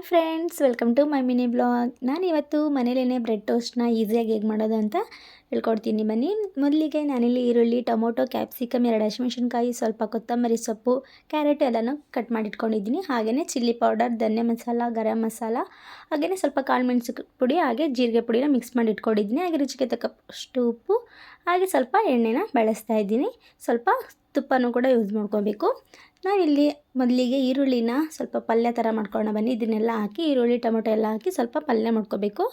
Friends, welcome to my mini blog. ನಾನು ಇವತ್ತು ಮನೇಲೇ ಬ್ರೆಡ್ ಟೋಸ್ಟ್ನ ಈಸಿಯಾಗಿ ಹೇಗೆ ಮಾಡೋದು ಅಂತ ಹೇಳ್ಕೊಡ್ತೀನಿ ಬನ್ನಿ. ಮೊದಲಿಗೆ ನಾನಿಲ್ಲಿ ಈರುಳ್ಳಿ, ಟೊಮೊಟೊ, ಕ್ಯಾಪ್ಸಿಕಮ್, 2 ಹಸಿಮೆಣಸಿನ್ಕಾಯಿ, ಸ್ವಲ್ಪ ಕೊತ್ತಂಬರಿ ಸೊಪ್ಪು, ಕ್ಯಾರೆಟ್ ಎಲ್ಲನೂ ಕಟ್ ಮಾಡಿಟ್ಕೊಂಡಿದ್ದೀನಿ. ಹಾಗೆಯೇ ಚಿಲ್ಲಿ ಪೌಡರ್, ಧನ್ಯ ಮಸಾಲ, ಗರಂ ಮಸಾಲ, ಹಾಗೆಯೇ ಸ್ವಲ್ಪ ಕಾಳು ಮೆಣಸು ಪುಡಿ, ಹಾಗೆ ಜೀರಿಗೆ ಪುಡಿನ ಮಿಕ್ಸ್ ಮಾಡಿ ಇಟ್ಕೊಂಡಿದ್ದೀನಿ. ಹಾಗೆ ರುಚಿಗೆ ತಕ್ಕಷ್ಟು ಉಪ್ಪು, ಹಾಗೆ ಸ್ವಲ್ಪ ಎಣ್ಣೆನ ಬಳಸ್ತಾ ಇದ್ದೀನಿ. ಸ್ವಲ್ಪ ತುಪ್ಪನೂ ಕೂಡ ಯೂಸ್ ಮಾಡ್ಕೋಬೇಕು. ನಾವಿಲ್ಲಿ ಮೊದಲಿಗೆ ಈರುಳ್ಳಿನ ಸ್ವಲ್ಪ ಪಲ್ಯ ಥರ ಮಾಡ್ಕೊಳ್ಳೋಣ ಬನ್ನಿ. ಇದನ್ನೆಲ್ಲ ಹಾಕಿ ಈರುಳ್ಳಿ, ಟೊಮೊಟೊ ಎಲ್ಲ ಹಾಕಿ ಸ್ವಲ್ಪ ಪಲ್ಯ ಮಾಡ್ಕೋಬೇಕು.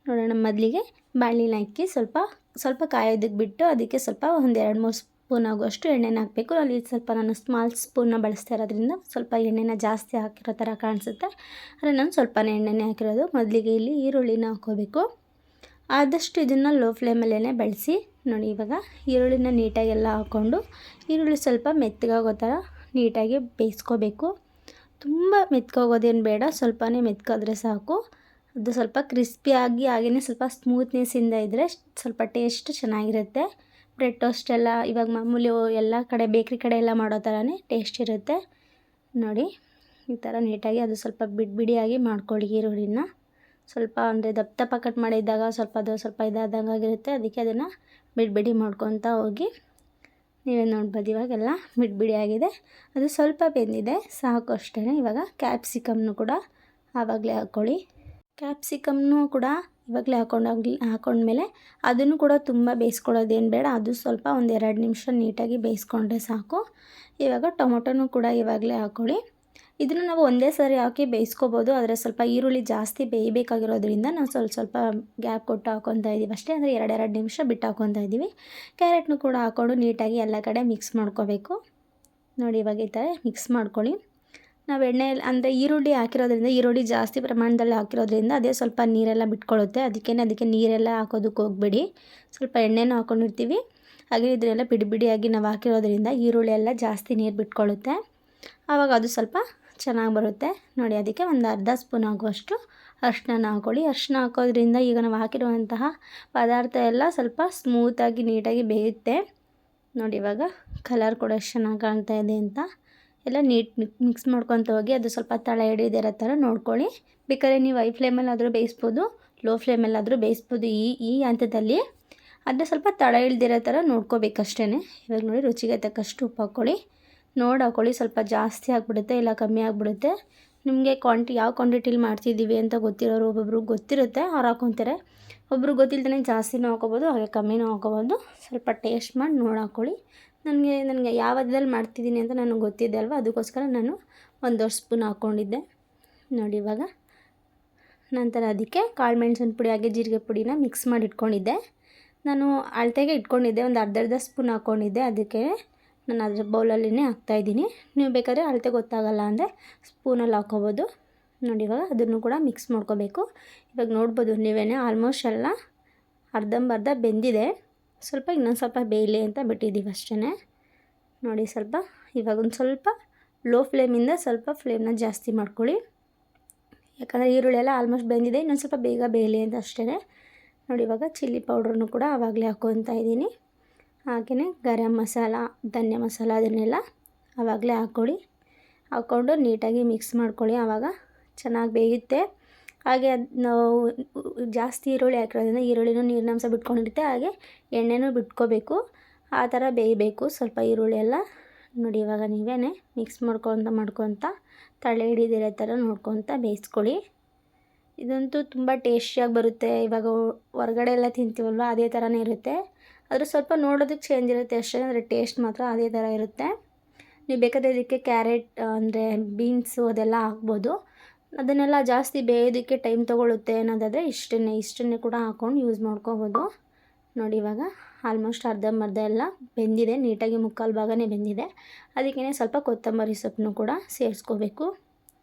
ನೋಡೋಣ. ಮೊದಲಿಗೆ ಬಾಣಲಿನ ಹಾಕಿ ಸ್ವಲ್ಪ ಕಾಯೋದಕ್ಕೆ ಬಿಟ್ಟು ಅದಕ್ಕೆ ಸ್ವಲ್ಪ ಒಂದು 2-3 ಸ್ಪೂನ್ ಆಗುವಷ್ಟು ಎಣ್ಣೆನ ಹಾಕಬೇಕು. ಅಲ್ಲಿ ಸ್ವಲ್ಪ ನಾನು ಸ್ಮಾಲ್ ಸ್ಪೂನ್ನ ಬಳಸ್ತಾ ಇರೋದ್ರಿಂದ ಸ್ವಲ್ಪ ಎಣ್ಣೆನ ಜಾಸ್ತಿ ಹಾಕಿರೋ ಥರ ಕಾಣಿಸುತ್ತೆ. ಆದರೆ ನಾನು ಸ್ವಲ್ಪನೇ ಎಣ್ಣೆನೇ ಹಾಕಿರೋದು. ಮೊದಲಿಗೆ ಇಲ್ಲಿ ಈರುಳ್ಳಿನ ಹಾಕ್ಕೋಬೇಕು. ಆದಷ್ಟು ಇದನ್ನು ಲೋ ಫ್ಲೇಮಲ್ಲೇ ಬೆಳೆಸಿ. ನೋಡಿ, ಇವಾಗ ಈರುಳ್ಳಿನ ನೀಟಾಗೆಲ್ಲ ಹಾಕ್ಕೊಂಡು ಈರುಳ್ಳಿ ಸ್ವಲ್ಪ ಮೆತ್ತಗಾಗೋ ಥರ ನೀಟಾಗಿ ಬೇಯಿಸ್ಕೋಬೇಕು. ತುಂಬ ಮೆತ್ಕೋಗೋದೇನು ಬೇಡ, ಸ್ವಲ್ಪನೇ ಮೆತ್ಕಾದ್ರೆ ಸಾಕು. ಅದು ಸ್ವಲ್ಪ ಕ್ರಿಸ್ಪಿಯಾಗಿ ಹಾಗೆಯೇ ಸ್ವಲ್ಪ ಸ್ಮೂತ್ನೆಸ್ಸಿಂದ ಇದ್ದರೆ ಸ್ವಲ್ಪ ಟೇಸ್ಟ್ ಚೆನ್ನಾಗಿರುತ್ತೆ. ಬ್ರೆಡ್ ಟೋಸ್ಟ್ ಎಲ್ಲ ಇವಾಗ ಮಾಮೂಲಿ ಎಲ್ಲ ಕಡೆ ಬೇಕ್ರಿ ಕಡೆ ಎಲ್ಲ ಮಾಡೋ ಥರನೇ ಟೇಸ್ಟ್ ಇರುತ್ತೆ. ನೋಡಿ, ಈ ಥರ ನೀಟಾಗಿ ಅದು ಸ್ವಲ್ಪ ಬಿಡಿಯಾಗಿ ಮಾಡ್ಕೊಳ್ಳಿ. ಈರುಳ್ಳಿನ ಸ್ವಲ್ಪ ಅಂದರೆ ದಪ್ಪ ಕಟ್ ಮಾಡಿದ್ದಾಗ ಸ್ವಲ್ಪ ಇದಾದಂಗಾಗಿರುತ್ತೆ. ಅದಕ್ಕೆ ಅದನ್ನು ಬಿಡಿ ಮಾಡ್ಕೊತಾ ಹೋಗಿ. ನೀವೇ ನೋಡ್ಬೋದು, ಇವಾಗೆಲ್ಲ ಬಿಡಿ ಆಗಿದೆ. ಅದು ಸ್ವಲ್ಪ ಬೆಂದಿದೆ, ಸಾಕು ಅಷ್ಟೇ. ಇವಾಗ ಕ್ಯಾಪ್ಸಿಕಮ್ನು ಕೂಡ ಆವಾಗಲೇ ಹಾಕ್ಕೊಳ್ಳಿ. ಕ್ಯಾಪ್ಸಿಕಮ್ನು ಕೂಡ ಇವಾಗಲೇ ಹಾಕೊಂಡ್ಮೇಲೆ ಅದನ್ನು ಕೂಡ ತುಂಬ ಬೇಯಿಸ್ಕೊಳ್ಳೋದೇನು ಬೇಡ. ಅದು ಸ್ವಲ್ಪ ಒಂದು 2 ನಿಮಿಷ ನೀಟಾಗಿ ಬೇಯಿಸ್ಕೊಂಡ್ರೆ ಸಾಕು. ಇವಾಗ ಟೊಮೊಟೊನೂ ಕೂಡ ಇವಾಗಲೇ ಹಾಕ್ಕೊಳ್ಳಿ. ಇದನ್ನು ನಾವು ಒಂದೇ ಸಾರಿ ಹಾಕಿ ಬೇಯಿಸ್ಕೋಬೋದು. ಆದರೆ ಸ್ವಲ್ಪ ಈರುಳ್ಳಿ ಜಾಸ್ತಿ ಬೇಯಬೇಕಾಗಿರೋದ್ರಿಂದ ನಾವು ಸ್ವಲ್ಪ ಗ್ಯಾಪ್ ಕೊಟ್ಟು ಹಾಕ್ಕೊತಾ ಇದ್ದೀವಿ ಅಷ್ಟೇ. ಅಂದರೆ 2 ನಿಮಿಷ ಬಿಟ್ಟು ಹಾಕ್ಕೊತಾ ಇದ್ದೀವಿ. ಕ್ಯಾರೆಟ್ನು ಕೂಡ ಹಾಕ್ಕೊಂಡು ನೀಟಾಗಿ ಎಲ್ಲ ಕಡೆ ಮಿಕ್ಸ್ ಮಾಡ್ಕೋಬೇಕು. ನೋಡಿ, ಇವಾಗ ಈ ಥರ ಮಿಕ್ಸ್ ಮಾಡ್ಕೊಳ್ಳಿ. ನಾವು ಎಣ್ಣೆಯಲ್ಲಿ ಅಂದರೆ ಈರುಳ್ಳಿ ಹಾಕಿರೋದ್ರಿಂದ, ಈರುಳ್ಳಿ ಜಾಸ್ತಿ ಪ್ರಮಾಣದಲ್ಲಿ ಹಾಕಿರೋದ್ರಿಂದ ಅದೇ ಸ್ವಲ್ಪ ನೀರೆಲ್ಲ ಬಿಟ್ಕೊಳ್ಳುತ್ತೆ. ಅದಕ್ಕೆ ನೀರೆಲ್ಲ ಹಾಕೋದಕ್ಕೆ ಹೋಗಬೇಡಿ. ಸ್ವಲ್ಪ ಎಣ್ಣೆನೂ ಹಾಕ್ಕೊಂಡಿರ್ತೀವಿ. ಹಾಗೆ ಇದನ್ನೆಲ್ಲ ಬಿಡಿಯಾಗಿ ನಾವು ಹಾಕಿರೋದ್ರಿಂದ ಈರುಳ್ಳಿ ಎಲ್ಲ ಜಾಸ್ತಿ ನೀರು ಬಿಟ್ಕೊಳ್ಳುತ್ತೆ. ಆವಾಗ ಅದು ಸ್ವಲ್ಪ ಚೆನ್ನಾಗಿ ಬರುತ್ತೆ. ನೋಡಿ, ಅದಕ್ಕೆ ಒಂದು ಅರ್ಧ ಸ್ಪೂನ್ ಆಗುವಷ್ಟು ಅರಿಶಿನ ಹಾಕ್ಕೊಳ್ಳಿ. ಅರಿಶಿನ ಹಾಕೋದ್ರಿಂದ ಈಗ ನಾವು ಹಾಕಿರುವಂತಹ ಪದಾರ್ಥ ಎಲ್ಲ ಸ್ವಲ್ಪ ಸ್ಮೂತಾಗಿ ನೀಟಾಗಿ ಬೇಯುತ್ತೆ. ನೋಡಿ, ಇವಾಗ ಕಲರ್ ಕೂಡ ಎಷ್ಟು ಚೆನ್ನಾಗಿ ಕಾಣ್ತಾ ಇದೆ ಅಂತ. ಎಲ್ಲ ಮಿಕ್ಸ್ ಮಾಡ್ಕೊತ ಹೋಗಿ. ಅದು ಸ್ವಲ್ಪ ತಳ ಹಿಡಿದಿರೋ ಥರ ನೋಡ್ಕೊಳ್ಳಿ. ಬೇಕಾದ್ರೆ ನೀವು ಹೈ ಫ್ಲೇಮಲ್ಲಾದರೂ ಬೇಯಿಸ್ಬೋದು, ಲೋ ಫ್ಲೇಮಲ್ಲಾದರೂ ಬೇಯಿಸ್ಬೋದು. ಈ ಹಂತದಲ್ಲಿ ಅದನ್ನ ಸ್ವಲ್ಪ ತಳ ಹಿಡ್ದಿರೋ ಥರ ನೋಡ್ಕೋಬೇಕಷ್ಟೇ. ಇವಾಗ ನೋಡಿ, ರುಚಿಗೆ ತಕ್ಕಷ್ಟು ಉಪ್ಪು ಹಾಕ್ಕೊಳ್ಳಿ. ಹಾಕ್ಕೊಳ್ಳಿ. ಸ್ವಲ್ಪ ಜಾಸ್ತಿ ಆಗಿಬಿಡುತ್ತೆ, ಇಲ್ಲ ಕಮ್ಮಿ ಆಗಿಬಿಡುತ್ತೆ. ನಿಮಗೆ ಯಾವ ಕ್ವಾಂಟಿಟಿಲಿ ಮಾಡ್ತಿದ್ದೀವಿ ಅಂತ ಗೊತ್ತಿರೋರು ಒಬ್ಬೊಬ್ರಿಗೆ ಗೊತ್ತಿರುತ್ತೆ, ಅವ್ರು ಹಾಕ್ಕೊತಾರೆ. ಒಬ್ರು ಗೊತ್ತಿಲ್ದೇ ಜಾಸ್ತಿನೂ ಹಾಕ್ಕೋಬೋದು, ಹಾಗೆ ಕಮ್ಮಿನೂ ಹಾಕ್ಕೋಬೋದು. ಸ್ವಲ್ಪ ಟೇಸ್ಟ್ ಮಾಡಿ ಹಾಕ್ಕೊಳ್ಳಿ. ನನಗೆ ಯಾವ ಹದದಲ್ಲಿ ಮಾಡ್ತಿದ್ದೀನಿ ಅಂತ ನನಗೆ ಗೊತ್ತಿದೆ ಅಲ್ವ, ಅದಕ್ಕೋಸ್ಕರ ನಾನು 1 ಸ್ಪೂನ್ ಹಾಕ್ಕೊಂಡಿದ್ದೆ. ನೋಡಿ, ಇವಾಗ ನಂತರ ಅದಕ್ಕೆ ಕಾಳು ಮೆಣಸಿನ ಪುಡಿ ಹಾಗೆ ಜೀರಿಗೆ ಪುಡಿನ ಮಿಕ್ಸ್ ಮಾಡಿ ಇಟ್ಕೊಂಡಿದ್ದೆ. ನಾನು ಅಳತೆಗೆ ಇಟ್ಕೊಂಡಿದ್ದೆ, ಒಂದು ಅರ್ಧ ಸ್ಪೂನ್ ಹಾಕ್ಕೊಂಡಿದ್ದೆ. ಅದಕ್ಕೆ ನಾನು ಅದರ ಬೌಲಲ್ಲಿನೇ ಹಾಕ್ತಾಯಿದ್ದೀನಿ. ನೀವು ಬೇಕಾದ್ರೆ ಅಳತೆ ಗೊತ್ತಾಗಲ್ಲ ಅಂದರೆ ಸ್ಪೂನಲ್ಲಿ ಹಾಕ್ಕೋಬೋದು. ನೋಡಿ, ಇವಾಗ ಅದನ್ನು ಕೂಡ ಮಿಕ್ಸ್ ಮಾಡ್ಕೋಬೇಕು. ಇವಾಗ ನೋಡ್ಬೋದು ನೀವೇ, ಆಲ್ಮೋಸ್ಟ್ ಎಲ್ಲ ಅರ್ಧಂಬರ್ಧ ಬೆಂದಿದೆ. ಇನ್ನೊಂದು ಸ್ವಲ್ಪ ಬೇಯಲಿ ಅಂತ ಬಿಟ್ಟಿದ್ದೀವಿ ಅಷ್ಟೇ. ನೋಡಿ, ಇವಾಗ ಒಂದು ಸ್ವಲ್ಪ ಲೋ ಫ್ಲೇಮಿಂದ ಸ್ವಲ್ಪ ಫ್ಲೇಮ್ನ ಜಾಸ್ತಿ ಮಾಡ್ಕೊಳ್ಳಿ. ಯಾಕಂದರೆ ಈರುಳ್ಳಿ ಎಲ್ಲ ಆಲ್ಮೋಸ್ಟ್ ಬೆಂದಿದೆ, ಇನ್ನೊಂದು ಸ್ವಲ್ಪ ಬೇಗ ಬೇಯಲಿ ಅಂತ ಅಷ್ಟೇ. ನೋಡಿ, ಇವಾಗ ಚಿಲ್ಲಿ ಪೌಡ್ರನ್ನು ಕೂಡ ಆವಾಗಲೇ ಹಾಕ್ಕೊತಾ ಇದ್ದೀನಿ. ಹಾಗೆಯೇ ಗರಂ ಮಸಾಲ, ಧನ್ಯ ಮಸಾಲ ಅದನ್ನೆಲ್ಲ ಆವಾಗಲೇ ಹಾಕ್ಕೊಂಡು ನೀಟಾಗಿ ಮಿಕ್ಸ್ ಮಾಡ್ಕೊಳ್ಳಿ. ಆವಾಗ ಚೆನ್ನಾಗಿ ಬೇಯುತ್ತೆ. ಹಾಗೆ ನಾವು ಜಾಸ್ತಿ ಈರುಳ್ಳಿ ಹಾಕಿರೋದ್ರಿಂದ ಈರುಳ್ಳಿನೂ ನೀರಿನಂಶ ಬಿಟ್ಕೊಂಡಿರುತ್ತೆ, ಹಾಗೆ ಎಣ್ಣೆನೂ ಬಿಟ್ಕೋಬೇಕು. ಆ ಥರ ಬೇಯಬೇಕು ಸ್ವಲ್ಪ ಈರುಳ್ಳಿ ಎಲ್ಲ. ನೋಡಿ, ಇವಾಗ ನೀವೇ ಮಿಕ್ಸ್ ಮಾಡ್ಕೊತ ತಳೆ ಹಿಡಿದಿರೋ ಥರ ನೋಡ್ಕೊತ ಬೇಯಿಸ್ಕೊಳ್ಳಿ. ಇದಂತೂ ತುಂಬ ಟೇಸ್ಟಿಯಾಗಿ ಬರುತ್ತೆ. ಇವಾಗ ಹೊರಗಡೆ ಎಲ್ಲ ತಿಂತೀವಲ್ವ, ಅದೇ ಥರನೇ ಇರುತ್ತೆ. ಆದರೆ ಸ್ವಲ್ಪ ನೋಡೋದಕ್ಕೆ ಚೇಂಜ್ ಇರುತ್ತೆ ಅಷ್ಟೇ, ಅಂದರೆ ಟೇಸ್ಟ್ ಮಾತ್ರ ಅದೇ ಥರ ಇರುತ್ತೆ. ನೀವು ಬೇಕಾದರೆ ಇದಕ್ಕೆ ಕ್ಯಾರೆಟ್ ಅಂದರೆ ಬೀನ್ಸು ಅದೆಲ್ಲ ಹಾಕ್ಬೋದು. ಅದನ್ನೆಲ್ಲ ಜಾಸ್ತಿ ಬೇಯೋದಕ್ಕೆ ಟೈಮ್ ತೊಗೊಳುತ್ತೆ ಅನ್ನೋದಾದರೆ ಇಷ್ಟನ್ನೇ ಕೂಡ ಹಾಕ್ಕೊಂಡು ಯೂಸ್ ಮಾಡ್ಕೋಬೋದು. ನೋಡಿ, ಇವಾಗ ಆಲ್ಮೋಸ್ಟ್ ಅರ್ಧಂಬರ್ಧ ಎಲ್ಲ ಬೆಂದಿದೆ, ನೀಟಾಗಿ ಮುಕ್ಕಾಲು ಭಾಗನೇ ಬೆಂದಿದೆ. ಅದಕ್ಕೇ ಸ್ವಲ್ಪ ಕೊತ್ತಂಬರಿ ಸೊಪ್ಪನ್ನು ಕೂಡ ಸೇರಿಸ್ಕೋಬೇಕು.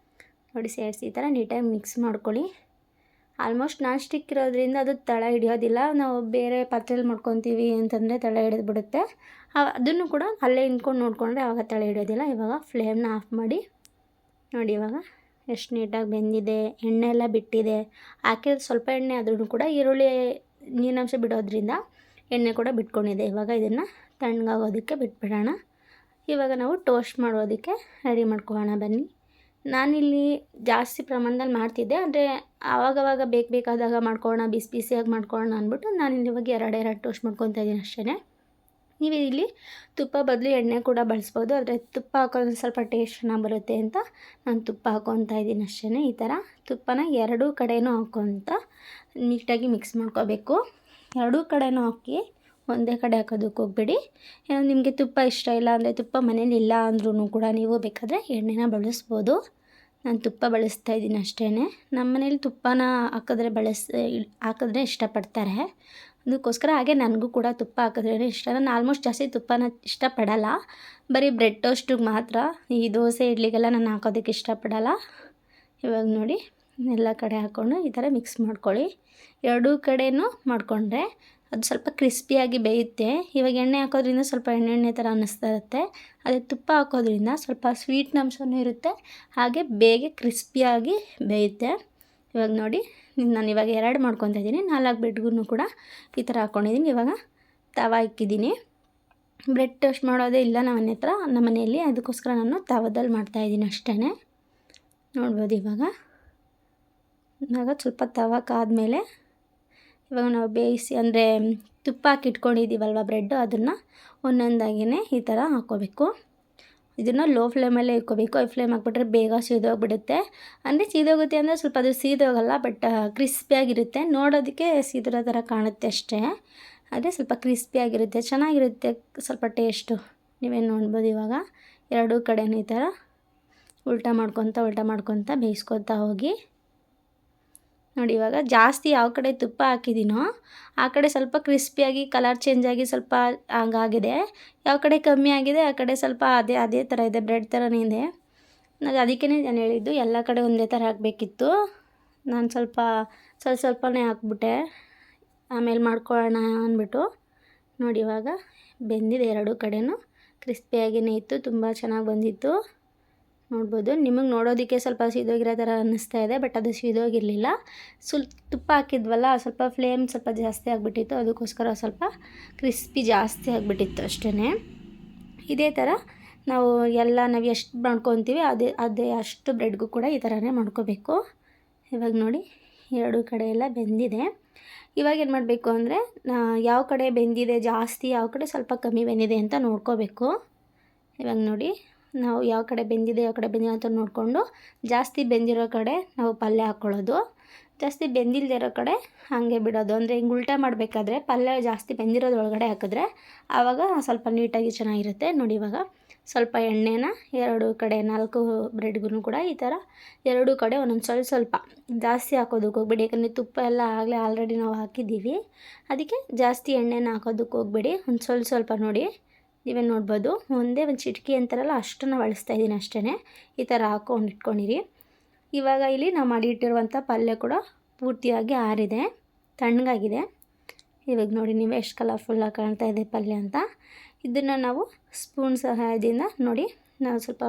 ನೋಡಿ, ಸೇರಿಸಿ ಈ ಥರ ನೀಟಾಗಿ ಮಿಕ್ಸ್ ಮಾಡ್ಕೊಳ್ಳಿ. ಆಲ್ಮೋಸ್ಟ್ ನಾನ್ ಸ್ಟಿಕ್ ಇರೋದ್ರಿಂದ ಅದು ತಳ ಹಿಡಿಯೋದಿಲ್ಲ. ನಾವು ಬೇರೆ ಪಾತ್ರೆಯಲ್ಲಿ ಮಾಡ್ಕೊತೀವಿ ಅಂತಂದರೆ ತಳ ಹಿಡಿದ್ಬಿಡುತ್ತೆ. ಅದನ್ನು ಕೂಡ ಅಲ್ಲೇ ನಿಂತ್ಕೊಂಡು ನೋಡಿಕೊಂಡ್ರೆ ಆವಾಗ ತಳ ಹಿಡಿಯೋದಿಲ್ಲ. ಇವಾಗ ಫ್ಲೇಮ್ನ ಆಫ್ ಮಾಡಿ. ನೋಡಿ, ಇವಾಗ ಎಷ್ಟು ನೀಟಾಗಿ ಬೆಂದಿದೆ, ಎಣ್ಣೆ ಎಲ್ಲ ಬಿಟ್ಟಿದೆ. ಹಾಕಿರೋದು ಸ್ವಲ್ಪ ಎಣ್ಣೆ ಆದ್ರೂ ಕೂಡ ಈರುಳ್ಳಿ ನೀರಿನಂಶ ಬಿಡೋದ್ರಿಂದ ಎಣ್ಣೆ ಕೂಡ ಬಿಟ್ಕೊಂಡಿದೆ. ಇವಾಗ ಇದನ್ನು ತಣ್ಣಗಾಗೋದಕ್ಕೆ ಬಿಟ್ಬಿಡೋಣ. ಇವಾಗ ನಾವು ಟೋಸ್ಟ್ ಮಾಡೋದಕ್ಕೆ ರೆಡಿ ಮಾಡ್ಕೊಳ್ಳೋಣ ಬನ್ನಿ. ನಾನಿಲ್ಲಿ ಜಾಸ್ತಿ ಪ್ರಮಾಣದಲ್ಲಿ ಮಾಡ್ತಿದ್ದೆ, ಅಂದರೆ ಆವಾಗವಾಗ ಬೇಕಾದಾಗ ಮಾಡ್ಕೊಳ್ಳೋಣ, ಬಿಸಿ ಬಿಸಿಯಾಗಿ ಮಾಡ್ಕೊಳ್ಳೋಣ ಅಂದ್ಬಿಟ್ಟು ನಾನಿಲ್ಲಿ ಇವಾಗ ಎರಡು ಟೋಸ್ಟ್ ಮಾಡ್ಕೊತಾ ಇದ್ದೀನಿ ಅಷ್ಟೇ. ನೀವು ಇಲ್ಲಿ ತುಪ್ಪ ಬದಲು ಎಣ್ಣೆ ಕೂಡ ಬಳಸ್ಬೋದು, ಆದರೆ ತುಪ್ಪ ಹಾಕೋದ್ರೆ ಸ್ವಲ್ಪ ಟೇಸ್ಟ್ ಚೆನ್ನಾಗಿ ಬರುತ್ತೆ ಅಂತ ನಾನು ತುಪ್ಪ ಹಾಕ್ಕೊತಾ ಇದ್ದೀನಿ ಅಷ್ಟೇ. ಈ ಥರ ತುಪ್ಪನ ಎರಡೂ ಕಡೆಯೂ ಹಾಕ್ಕೊತ ನೀಟಾಗಿ ಮಿಕ್ಸ್ ಮಾಡ್ಕೋಬೇಕು. ಎರಡೂ ಕಡೆಯೂ ಹಾಕಿ ಒಂದೇ ಕಡೆ ಹಾಕೋದಕ್ಕೆ ಹೋಗ್ಬೇಡಿ. ನಿಮಗೆ ತುಪ್ಪ ಇಷ್ಟ ಇಲ್ಲ ಅಂದರೆ, ತುಪ್ಪ ಮನೇಲಿ ಇಲ್ಲ ಅಂದ್ರೂ ಕೂಡ ನೀವು ಬೇಕಾದರೆ ಎಣ್ಣೆನ ಬಳಸ್ಬೋದು. ನಾನು ತುಪ್ಪ ಬಳಸ್ತಾ ಇದ್ದೀನಿ ಅಷ್ಟೇ. ನಮ್ಮ ಮನೇಲಿ ತುಪ್ಪನ ಹಾಕಿದ್ರೆ ಇಷ್ಟಪಡ್ತಾರೆ, ಅದಕ್ಕೋಸ್ಕರ. ಹಾಗೆ ನನಗೂ ಕೂಡ ತುಪ್ಪ ಹಾಕಿದ್ರೇ ಇಷ್ಟ. ನಾನು ಆಲ್ಮೋಸ್ಟ್ ಜಾಸ್ತಿ ತುಪ್ಪನ ಇಷ್ಟಪಡಲ್ಲ, ಬರೀ ಬ್ರೆಡ್ ಟೋಸ್ಟಿಗೆ ಮಾತ್ರ. ಈ ದೋಸೆ ಇಡ್ಲಿಗೆಲ್ಲ ನಾನು ಹಾಕೋದಕ್ಕೆ ಇಷ್ಟಪಡಲ್ಲ. ಇವಾಗ ನೋಡಿ ಎಲ್ಲ ಕಡೆ ಹಾಕ್ಕೊಂಡು ಈ ಥರ ಮಿಕ್ಸ್ ಮಾಡ್ಕೊಳ್ಳಿ. ಎರಡೂ ಕಡೆಯೂ ಮಾಡಿಕೊಂಡ್ರೆ ಅದು ಸ್ವಲ್ಪ ಕ್ರಿಸ್ಪಿಯಾಗಿ ಬೇಯುತ್ತೆ. ಇವಾಗ ಎಣ್ಣೆ ಹಾಕೋದ್ರಿಂದ ಸ್ವಲ್ಪ ಎಣ್ಣೆ ಥರ ಅನ್ನಿಸ್ತಾ ಇರುತ್ತೆ, ಅದೇ ತುಪ್ಪ ಹಾಕೋದ್ರಿಂದ ಸ್ವಲ್ಪ ಸ್ವೀಟ್ನಂಶನೂ ಇರುತ್ತೆ, ಹಾಗೆ ಬೇಗ ಕ್ರಿಸ್ಪಿಯಾಗಿ ಬೇಯುತ್ತೆ. ಇವಾಗ ನೋಡಿ ನಾನು ಇವಾಗ 2 ಮಾಡ್ಕೊತಾ ಇದ್ದೀನಿ. 4 ಬ್ರೆಡ್ಗೂ ಕೂಡ ಈ ಥರ ಹಾಕ್ಕೊಂಡಿದ್ದೀನಿ. ಇವಾಗ ತವ ಇಕ್ಕಿದ್ದೀನಿ. ಬ್ರೆಡ್ ಟೋಸ್ಟ್ ಮಾಡೋದೇ ಇಲ್ಲ ನಮ್ಮ ಮನೆಯಲ್ಲಿ, ಅದಕ್ಕೋಸ್ಕರ ನಾನು ತವದಲ್ಲಿ ಮಾಡ್ತಾಯಿದ್ದೀನಿ ಅಷ್ಟೇ. ನೋಡ್ಬೋದು ಇವಾಗ ಸ್ವಲ್ಪ ತವ ಕಾದ್ಮೇಲೆ ಇವಾಗ ನಾವು ಬೇಯಿಸಿ, ಅಂದರೆ ತುಪ್ಪ ಹಾಕಿ ಇಟ್ಕೊಂಡಿದ್ದೀವಲ್ವ ಬ್ರೆಡ್ಡು, ಅದನ್ನು ಒಂದೊಂದಾಗಿಯೇ ಈ ಥರ ಹಾಕ್ಕೋಬೇಕು. ಇದನ್ನು ಲೋ ಫ್ಲೇಮಲ್ಲೇ ಇಟ್ಕೋಬೇಕು. ಹೈ ಫ್ಲೇಮ್ ಹಾಕ್ಬಿಟ್ರೆ ಬೇಗ ಸೀದೋಗ್ಬಿಡುತ್ತೆ. ಅಂದರೆ ಸೀದೋಗುತ್ತೆ ಅಂದರೆ ಸ್ವಲ್ಪ ಅದು ಸೀದೋಗಲ್ಲ, ಬಟ್ ಕ್ರಿಸ್ಪಿಯಾಗಿರುತ್ತೆ. ನೋಡೋದಕ್ಕೆ ಸೀದಿರೋ ಥರ ಕಾಣುತ್ತೆ ಅಷ್ಟೇ, ಆದರೆ ಸ್ವಲ್ಪ ಕ್ರಿಸ್ಪಿಯಾಗಿರುತ್ತೆ, ಚೆನ್ನಾಗಿರುತ್ತೆ ಸ್ವಲ್ಪ ಟೇಸ್ಟು. ನೀವೇನು ನೋಡ್ಬೋದು ಇವಾಗ ಎರಡೂ ಕಡೆಯೂ ಈ ಥರ ಉಲ್ಟಾ ಮಾಡ್ಕೊತ ಬೇಯಿಸ್ಕೊತಾ ಹೋಗಿ. ನೋಡಿ ಇವಾಗ ಜಾಸ್ತಿ ಯಾವ ಕಡೆ ತುಪ್ಪ ಹಾಕಿದ್ದೀನೋ ಆ ಕಡೆ ಸ್ವಲ್ಪ ಕ್ರಿಸ್ಪಿಯಾಗಿ ಕಲರ್ ಚೇಂಜ್ ಆಗಿ ಸ್ವಲ್ಪ ಹಂಗಾಗಿದೆ. ಯಾವ ಕಡೆ ಕಮ್ಮಿ ಆಗಿದೆ ಆ ಕಡೆ ಸ್ವಲ್ಪ ಅದೇ ಥರ ಇದೆ, ಬ್ರೆಡ್ ಥರನೇ ಇದೆ. ಅದಕ್ಕೇ ನಾನು ಹೇಳಿದ್ದು ಎಲ್ಲ ಕಡೆ ಒಂದೇ ಥರ ಹಾಕಬೇಕಿತ್ತು. ನಾನು ಸ್ವಲ್ಪನೇ ಹಾಕ್ಬಿಟ್ಟೆ, ಆಮೇಲೆ ಮಾಡ್ಕೊಳ್ಳೋಣ ಅಂದ್ಬಿಟ್ಟು. ನೋಡಿ ಇವಾಗ ಬೆಂದಿದೆ, ಎರಡೂ ಕಡೆಯೂ ಕ್ರಿಸ್ಪಿಯಾಗಿಯೇ ಇತ್ತು, ತುಂಬ ಚೆನ್ನಾಗಿ ಬಂದಿತ್ತು. ನೋಡ್ಬೋದು, ನಿಮಗೆ ನೋಡೋದಕ್ಕೆ ಸ್ವಲ್ಪ ಸೀದೋಗಿರೋ ಥರ ಅನ್ನಿಸ್ತಾ ಇದೆ, ಬಟ್ ಅದು ಸೀದೋಗಿರಲಿಲ್ಲ. ತುಪ್ಪ ಹಾಕಿದ್ವಲ್ಲ, ಸ್ವಲ್ಪ ಫ್ಲೇಮ್ ಸ್ವಲ್ಪ ಜಾಸ್ತಿ ಆಗಿಬಿಟ್ಟಿತ್ತು, ಅದಕ್ಕೋಸ್ಕರ ಸ್ವಲ್ಪ ಕ್ರಿಸ್ಪಿ ಜಾಸ್ತಿ ಆಗಿಬಿಟ್ಟಿತ್ತು ಅಷ್ಟೇ. ಇದೇ ಥರ ನಾವು ಎಷ್ಟು ಮಾಡ್ಕೊತೀವಿ ಅದೇ ಅಷ್ಟು ಬ್ರೆಡ್ಗೂ ಕೂಡ ಈ ಥರನೇ ಮಾಡ್ಕೋಬೇಕು. ಇವಾಗ ನೋಡಿ ಎರಡೂ ಕಡೆ ಎಲ್ಲ ಬೆಂದಿದೆ. ಇವಾಗ ಏನು ಮಾಡಬೇಕು ಅಂದರೆ, ಯಾವ ಕಡೆ ಬೆಂದಿದೆ ಜಾಸ್ತಿ, ಯಾವ ಕಡೆ ಸ್ವಲ್ಪ ಕಮ್ಮಿ ಬೆಂದಿದೆ ಅಂತ ನೋಡ್ಕೋಬೇಕು. ಇವಾಗ ನೋಡಿ ನಾವು ಯಾವ ಕಡೆ ಬೆಂದಿದೆ ಅಂತ ನೋಡಿಕೊಂಡು ಜಾಸ್ತಿ ಬೆಂದಿರೋ ಕಡೆ ನಾವು ಪಲ್ಯ ಹಾಕ್ಕೊಳ್ಳೋದು, ಜಾಸ್ತಿ ಬೆಂದಿಲ್ಲದೆ ಇರೋ ಕಡೆ ಹಾಗೆ ಬಿಡೋದು. ಅಂದರೆ ಹಿಂಗೆ ಉಲ್ಟಾ ಮಾಡಬೇಕಾದ್ರೆ ಪಲ್ಯ ಜಾಸ್ತಿ ಬೆಂದಿರೋದು ಒಳಗಡೆ ಹಾಕಿದ್ರೆ ಆವಾಗ ಸ್ವಲ್ಪ ನೀಟಾಗಿ ಚೆನ್ನಾಗಿರುತ್ತೆ. ನೋಡಿ ಇವಾಗ ಸ್ವಲ್ಪ ಎಣ್ಣೆನ ಎರಡೂ ಕಡೆ 4 ಬ್ರೆಡ್ಗೂ ಕೂಡ ಈ ಥರ ಎರಡೂ ಕಡೆ ಒಂದೊಂದು ಸ್ವಲ್ಪ ಜಾಸ್ತಿ ಹಾಕೋದಕ್ಕೆ ಹೋಗ್ಬೇಡಿ, ಯಾಕಂದರೆ ತುಪ್ಪ ಎಲ್ಲ ಆಲ್ರೆಡಿ ನಾವು ಹಾಕಿದ್ದೀವಿ, ಅದಕ್ಕೆ ಜಾಸ್ತಿ ಎಣ್ಣೆನ ಹಾಕೋದಕ್ಕೆ ಹೋಗ್ಬೇಡಿ. ಒಂದು ಸ್ವಲ್ಪ ನೋಡಿ, ನೀವೇ ನೋಡ್ಬೋದು, ಒಂದೇ ಒಂದು ಚಿಟಕಿ ಅಂತಾರಲ್ಲ ಅಷ್ಟನ್ನು ಬಳಸ್ತಾ ಇದ್ದೀನಿ ಅಷ್ಟೇ. ಈ ಥರ ಇಟ್ಕೊಂಡಿರಿ. ಇವಾಗ ಇಲ್ಲಿ ನಾವು ಮಾಡಿಟ್ಟಿರುವಂಥ ಪಲ್ಯ ಕೂಡ ಪೂರ್ತಿಯಾಗಿ ಆರಿದೆ, ತಣ್ಣಗಾಗಿದೆ. ಇವಾಗ ನೋಡಿ ನೀವು ಎಷ್ಟು ಕಲರ್ಫುಲ್ಲಾಗಿ ಕಾಣ್ತಾ ಇದೆ ಪಲ್ಯ ಅಂತ. ಇದನ್ನು ನಾವು ಸ್ಪೂನ್ ಸಹಾಯದಿಂದ ನೋಡಿ, ನಾವು ಸ್ವಲ್ಪ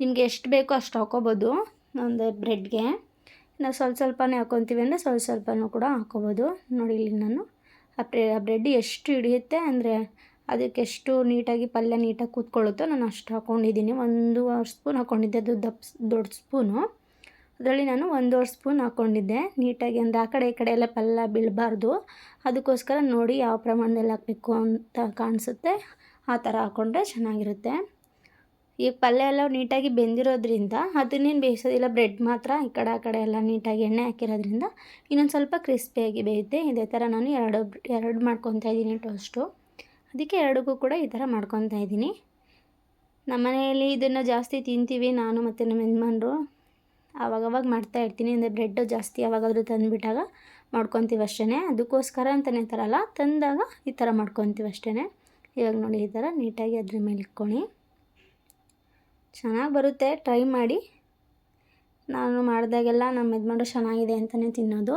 ನಿಮಗೆ ಎಷ್ಟು ಬೇಕೋ ಅಷ್ಟು ಹಾಕ್ಕೋಬೋದು. ಒಂದು ಬ್ರೆಡ್ಗೆ ನಾವು ಸ್ವಲ್ಪನೇ ಹಾಕ್ಕೊತೀವಿ ಅಂದರೆ ಸ್ವಲ್ಪನೂ ಕೂಡ ಹಾಕ್ಕೋಬೋದು. ನೋಡಿ ಇಲ್ಲಿ ನಾನು ಆ ಬ್ರೆಡ್ ಎಷ್ಟು ಹಿಡಿಯುತ್ತೆ ಅಂದರೆ ಅದಕ್ಕೆ ಎಷ್ಟು ನೀಟಾಗಿ ಪಲ್ಯ ನೀಟಾಗಿ ಕೂತ್ಕೊಳ್ಳುತ್ತೋ ನಾನು ಅಷ್ಟು ಹಾಕ್ಕೊಂಡಿದ್ದೀನಿ. 1.5 ಸ್ಪೂನ್ ಹಾಕ್ಕೊಂಡಿದ್ದೆ, ಅದು ದೊಡ್ಡ ಸ್ಪೂನು, ಅದರಲ್ಲಿ ನಾನು 1.5 ಸ್ಪೂನ್ ಹಾಕ್ಕೊಂಡಿದ್ದೆ ನೀಟಾಗಿ. ಅಂದರೆ ಆ ಕಡೆ ಈ ಕಡೆ ಎಲ್ಲ ಪಲ್ಯ ಬೀಳಬಾರ್ದು, ಅದಕ್ಕೋಸ್ಕರ ನೋಡಿ ಯಾವ ಪ್ರಮಾಣದಲ್ಲಿ ಹಾಕಬೇಕು ಅಂತ ಕಾಣಿಸುತ್ತೆ ಆ ಥರ ಹಾಕ್ಕೊಂಡ್ರೆ ಚೆನ್ನಾಗಿರುತ್ತೆ. ಈಗ ಪಲ್ಯ ಎಲ್ಲ ನೀಟಾಗಿ ಬೆಂದಿರೋದ್ರಿಂದ ಅದನ್ನೇನು ಬೇಯಿಸೋದಿಲ್ಲ, ಬ್ರೆಡ್ ಮಾತ್ರ ಈ ಕಡೆ ಆ ಕಡೆ ಎಲ್ಲ ನೀಟಾಗಿ ಎಣ್ಣೆ ಹಾಕಿರೋದ್ರಿಂದ ಇನ್ನೊಂದು ಸ್ವಲ್ಪ ಕ್ರಿಸ್ಪಿಯಾಗಿ ಬೇಯುತ್ತೆ. ಇದೇ ಥರ ನಾನು ಎರಡು ಮಾಡ್ಕೊತಾ ಇದ್ದೀನಿ ಟೋಸ್ಟು, ಅದಕ್ಕೆ ಎರಡಕ್ಕೂ ಕೂಡ ಈ ಥರ ಮಾಡ್ಕೊತಾ ಇದ್ದೀನಿ. ನಮ್ಮ ಮನೆಯಲ್ಲಿ ಇದನ್ನು ಜಾಸ್ತಿ ತಿಂತೀವಿ, ನಾನು ಮತ್ತು ನಮ್ಮ ಯಜಮಾನ್ರು. ಆವಾಗವಾಗ ಮಾಡ್ತಾಯಿರ್ತೀನಿ, ಅಂದರೆ ಬ್ರೆಡ್ಡು ಜಾಸ್ತಿ ಯಾವಾಗಾದರೂ ತಂದುಬಿಟ್ಟಾಗ ಮಾಡ್ಕೊತೀವಿ ಅಷ್ಟೇ. ಅದಕ್ಕೋಸ್ಕರ ಅಂತಲೇ ತರಲ್ಲ, ತಂದಾಗ ಈ ಥರ ಮಾಡ್ಕೊತೀವಿ ಅಷ್ಟೇ. ಇವಾಗ ನೋಡಿ ಈ ಥರ ನೀಟಾಗಿ ಅದ್ರ ಮೇಲೆ ಇಟ್ಕೊಂಡು ಚೆನ್ನಾಗಿ ಬರುತ್ತೆ, ಟ್ರೈ ಮಾಡಿ. ನಾನು ಮಾಡಿದಾಗೆಲ್ಲ ನಮ್ಮ ಯಜಮಾನ್ರು ಚೆನ್ನಾಗಿದೆ ಅಂತಲೇ ತಿನ್ನೋದು.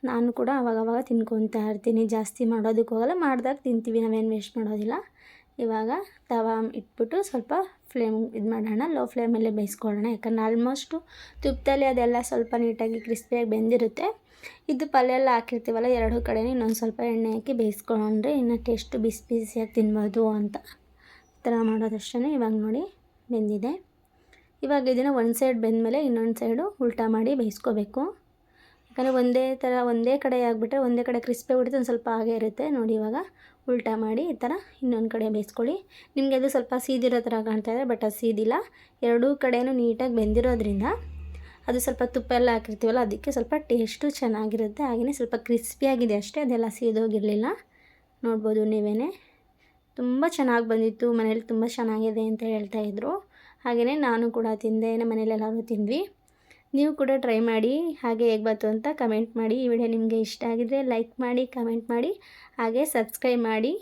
ನಾನು ಕೂಡ ಆವಾಗವಾಗ ತಿನ್ಕೊತಾ ಇರ್ತೀನಿ, ಜಾಸ್ತಿ ಮಾಡೋದಕ್ಕೆ ಹೋಗಲ್ಲ, ಮಾಡಿದಾಗ ತಿಂತೀವಿ, ನಾವೇನು ವೇಸ್ಟ್ ಮಾಡೋದಿಲ್ಲ. ಇವಾಗ ತವ ಇಟ್ಬಿಟ್ಟು ಸ್ವಲ್ಪ ಫ್ಲೇಮ್ ಮಾಡೋಣ, ಲೋ ಫ್ಲೇಮಲ್ಲೇ ಬೇಯಿಸ್ಕೊಳ್ಳೋಣ. ಯಾಕಂದರೆ ಆಲ್ಮೋಸ್ಟು ತುಪ್ಪದಲ್ಲಿ ಅದೆಲ್ಲ ಸ್ವಲ್ಪ ನೀಟಾಗಿ ಕ್ರಿಸ್ಪಿಯಾಗಿ ಬೆಂದಿರುತ್ತೆ. ಇದು ಪಲ್ಯ ಎಲ್ಲ ಹಾಕಿರ್ತೀವಲ್ಲ ಎರಡೂ ಕಡೆ ಇನ್ನೊಂದು ಸ್ವಲ್ಪ ಎಣ್ಣೆ ಹಾಕಿ ಬೇಯಿಸ್ಕೊಂಡ್ರೆ ಇನ್ನೂ ಟೇಸ್ಟು ಬಿಸಿ ಬಿಸಿಯಾಗಿ ತಿನ್ಬೋದು ಅಂತ ಈ ಥರ ಮಾಡೋದಷ್ಟೇ. ಇವಾಗ ನೋಡಿ ಬೆಂದಿದೆ. ಇವಾಗ ಇದನ್ನು ಒಂದು ಸೈಡ್ ಬೆಂದಮೇಲೆ ಇನ್ನೊಂದು ಸೈಡು ಉಲ್ಟಾ ಮಾಡಿ ಬೇಯಿಸ್ಕೋಬೇಕು. ಯಾಕಂದರೆ ಒಂದೇ ಕಡೆ ಆಗಿಬಿಟ್ರೆ ಒಂದೇ ಕಡೆ ಕ್ರಿಸ್ಪಿ ಬಿಡುತ್ತೆ, ಒಂದು ಸ್ವಲ್ಪ ಹಾಗೆ ಇರುತ್ತೆ ನೋಡಿ. ಇವಾಗ ಉಲ್ಟಾ ಮಾಡಿ ಈ ಥರ ಇನ್ನೊಂದು ಕಡೆ ಬೇಯಿಸ್ಕೊಳ್ಳಿ. ನಿಮಗೆ ಅದು ಸ್ವಲ್ಪ ಸೀದಿರೋ ಥರ ಕಾಣ್ತಾ ಇದೆ, ಬಟ್ ಅದು ಸೀದಿಲ್ಲ. ಎರಡೂ ಕಡೆಯೂ ನೀಟಾಗಿ ಬೆಂದಿರೋದ್ರಿಂದ ಅದು ಸ್ವಲ್ಪ ತುಪ್ಪ ಎಲ್ಲ ಹಾಕಿರ್ತೀವಲ್ಲ, ಅದಕ್ಕೆ ಸ್ವಲ್ಪ ಟೇಸ್ಟು ಚೆನ್ನಾಗಿರುತ್ತೆ. ಹಾಗೆಯೇ ಸ್ವಲ್ಪ ಕ್ರಿಸ್ಪಿಯಾಗಿದೆ ಅಷ್ಟೇ, ಅದೆಲ್ಲ ಸೀದೋಗಿರಲಿಲ್ಲ. ನೋಡ್ಬೋದು ನೀವೇ. ತುಂಬ ಚೆನ್ನಾಗಿ ಬಂದಿತ್ತು, ಮನೇಲಿ ತುಂಬ ಚೆನ್ನಾಗಿದೆ ಅಂತ ಹೇಳ್ತಾಯಿದ್ರು. ಹಾಗೆಯೇ ನಾನು ಕೂಡ ತಿಂದೆ, ನಮ್ಮ ಮನೇಲೆಲ್ಲರೂ ತಿಂದ್ವಿ. ನೀವು ಕೂಡ ಟ್ರೈ ಮಾಡಿ, ಹಾಗೆ ಹೇಗೆ ಬಂತು ಅಂತ ಕಮೆಂಟ್ ಮಾಡಿ. ಈ ವಿಡಿಯೋ ನಿಮಗೆ ಇಷ್ಟ ಆಗಿದರೆ ಲೈಕ್ ಮಾಡಿ, ಕಮೆಂಟ್ ಮಾಡಿ, ಹಾಗೆ ಸಬ್ಸ್ಕ್ರೈಬ್ ಮಾಡಿ.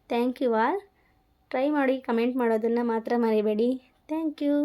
Thank you all. ಟ್ರೈ ಮಾಡಿ, ಕಮೆಂಟ್ ಮಾಡೋದನ್ನು ಮಾತ್ರ ಮರಿಬೇಡಿ. Thank you.